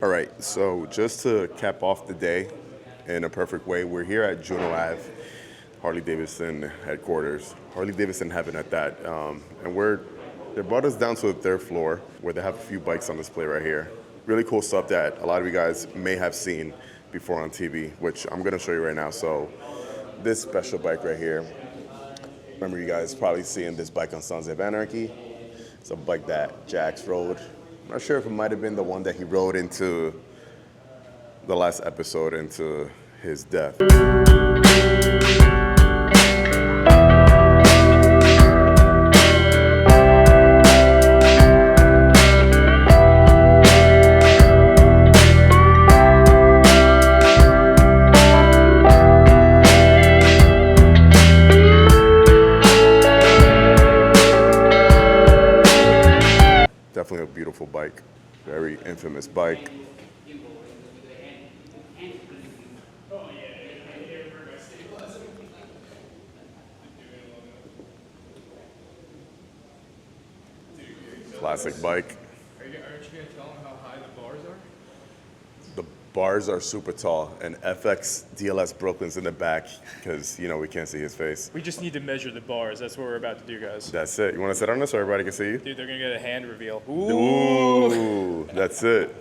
All right, so just to cap off the day in a perfect way, we're here at Juno Ave, Harley Davidson headquarters, Harley Davidson Heaven at that, and they brought us down to the third floor where they have a few bikes on display right here. Really cool stuff that a lot of you guys may have seen before on TV, which I'm gonna show you right now. So this special bike right here, remember you guys probably seeing this bike on Sons of Anarchy. It's a bike that Jax rode. I'm not sure if it might have been the one that he rode into the last episode, into his death. Definitely a beautiful bike, very infamous bike. Classic bike. Aren't you going to tell them how high the bars are? The bars are super tall, and FX DLS Brooklyn's in the back because, we can't see his face. We just need to measure the bars. That's what we're about to do, guys. That's it. You want to sit on this so everybody can see you? Dude, they're going to get a hand reveal. Ooh, that's it.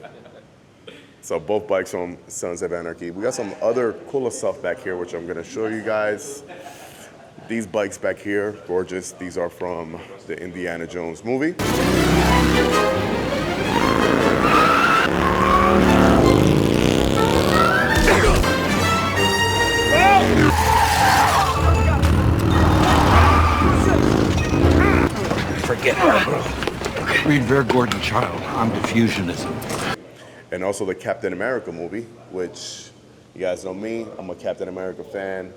So both bikes from Sons of Anarchy. We got some other cooler stuff back here, which I'm going to show you guys. These bikes back here, gorgeous. These are from the Indiana Jones movie. Forget it. Read Ver Gordon Child on diffusionism. And also the Captain America movie, which you guys know me. I'm a Captain America fan,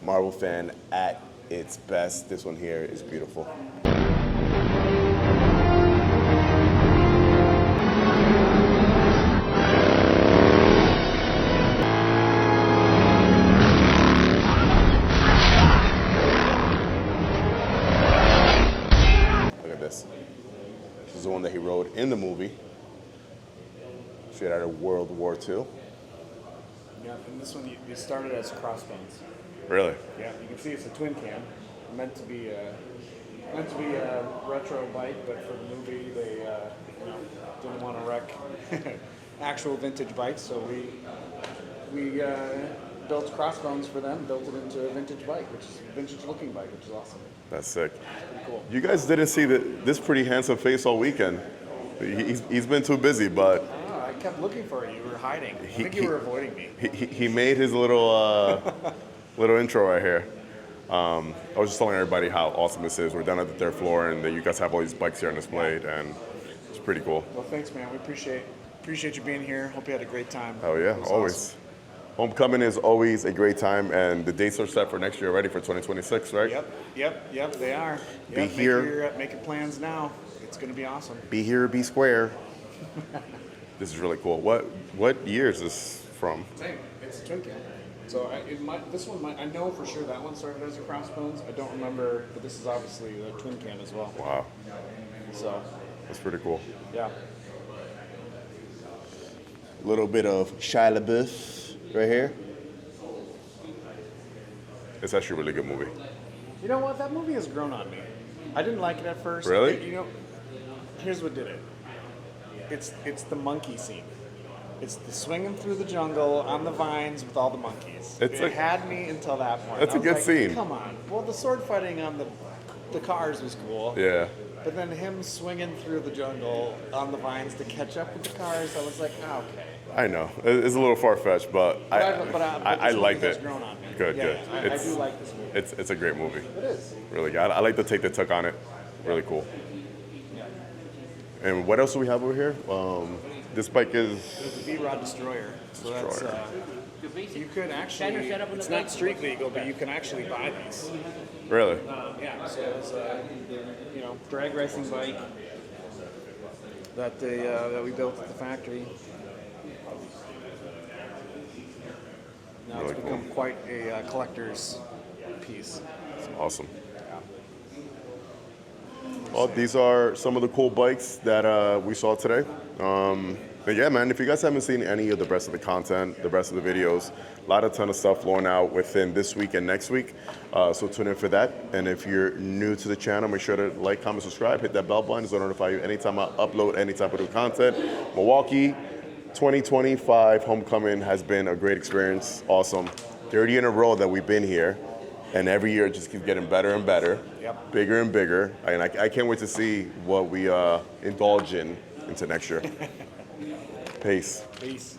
Marvel fan at its best. This one here is beautiful. Look at this. This is the one that he rode in the movie. Straight out of World War II. Yeah, and this one you started as crossbones. Really? Yeah, you can see it's a twin cam, meant to be a retro bike, but for the movie they didn't want to wreck actual vintage bikes, so we built crossbones for them, built it into a vintage bike, which is a vintage looking bike, which is awesome. That's sick. Pretty cool. You guys didn't see this pretty handsome face all weekend. He's been too busy, but I kept looking for you. You were hiding. I think you were avoiding me. he made his little little intro right here. I was just telling everybody how awesome this is. We're down at the third floor, and you guys have all these bikes here on display, and it's pretty cool. Well, thanks, man. We appreciate you being here. Hope you had a great time. Oh yeah, always. Awesome. Homecoming is always a great time, and the dates are set for next year already for 2026, right? Yep, they are. Be here. Making plans now. It's going to be awesome. Be here, be square. This is really cool. What year is this from? Same. It's a twin cam. So I know for sure that one started as a crossbones. I don't remember, but this is obviously a twin cam as well. Wow. So That's pretty cool. yeah. A little bit of Shia LaBeouf right here. It's actually a really good movie. You know what? That movie has grown on me. I didn't like it at first. Really? Here's what did it. It's the monkey scene. It's the swinging through the jungle on the vines with all the monkeys. It had me until that point. That's a good scene. Come on. Well, the sword fighting on the cars was cool. Yeah. But then him swinging through the jungle on the vines to catch up with the cars, I was like, okay. I know. It's a little far-fetched, but I liked it. Grown on me. Good. I do like this movie. It's a great movie. It is. Really good. I like the take they took on it. Really cool. Yeah. And what else do we have over here? This bike is It's a V-Rod Destroyer. So Destroyer. that's you could actually. It's not street legal, but you can actually buy these. really. Yeah. So it's a drag racing bike that we built at the factory. Now Really it's become cool. quite a collector's piece. It's awesome. Well, these are some of the cool bikes that we saw today. But yeah, man, if you guys haven't seen any of the rest of the content, the rest of the videos, a ton of stuff flowing out within this week and next week. So tune in for that. And if you're new to the channel, make sure to like, comment, subscribe, hit that bell button so it'll notify you anytime I upload any type of new content. Milwaukee 2025 homecoming has been a great experience. Awesome. 30 in a row that we've been here. And every year it just keeps getting better and better, bigger and bigger. And I can't wait to see what we indulge in into next year. Peace. Peace.